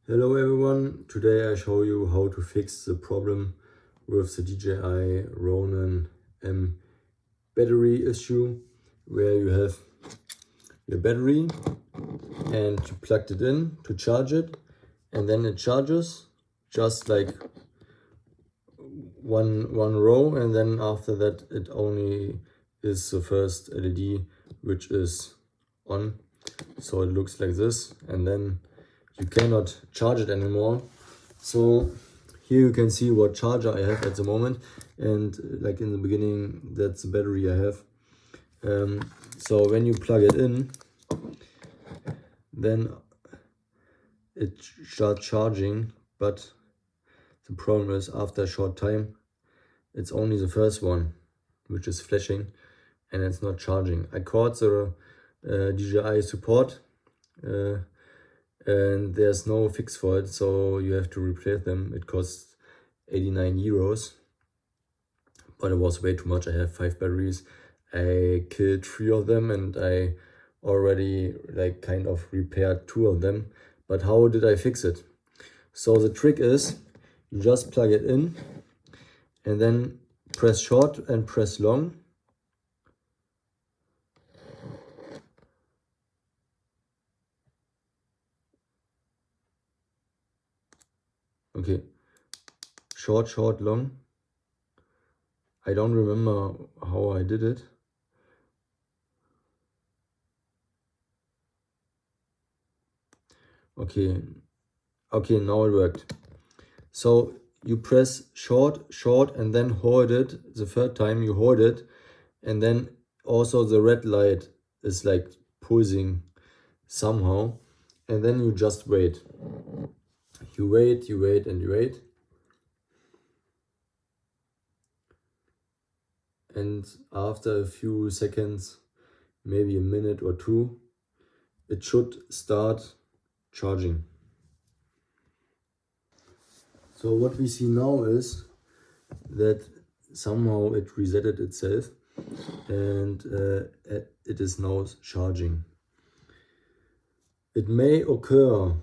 Hello everyone, today I show you how to fix the problem with the DJI Ronin M Battery issue, where you have your battery and you plugged it in to charge it, and then it charges just like one row, and then after that it only is the first LED which is on, so it looks like this, and then you cannot charge it anymore. So here you can see what charger I have at the moment, and like in the beginning, that's the battery I have. So when you plug it in, then it starts charging, but the problem is after a short time it's only the first one which is flashing and it's not charging. I called the DJI support and there's no fix for it, so you have to replace them. It costs 89 euros, but it was way too much. I have 5 batteries. I killed 3 of them and I already like kind of repaired 2 of them. But how did I fix it? So the trick is you just plug it in and then press short and press long. Okay, short, long. I don't remember how I did it. Okay, now it worked. So you press short, and then hold it. The third time you hold it, and then also the red light is like pulsing somehow, and then you just wait. You wait, and you wait. And after a few seconds, maybe a minute or two, it should start charging. So what we see now is that somehow it resetted itself and it is now charging. It may occur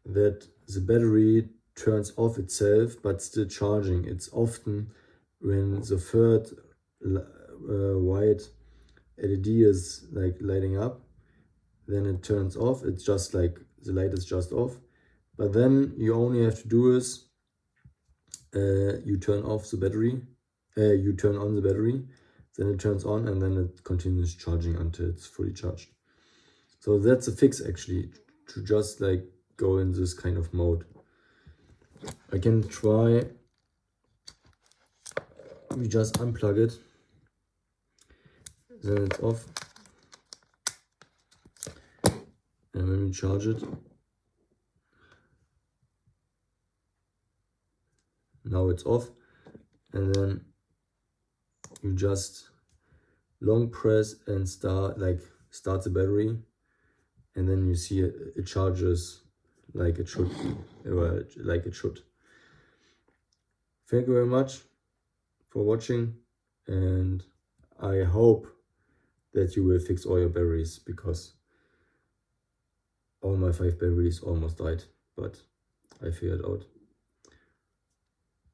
that the battery turns off itself but still charging. It's often when the third white LED is like lighting up, then it turns off. It's just like the light is just off. But then you only have to do is you turn off the battery, you turn on the battery, then it turns on, and then it continues charging until it's fully charged. So that's a fix actually, to just like go in this kind of mode. I can try, we just unplug it, then it's off, and when we charge it, now it's off, and then you just long press and start the battery, and then you see it charges like it should, Thank you very much for watching, and I hope that you will fix all your batteries, because all my 5 batteries almost died, but I figured out.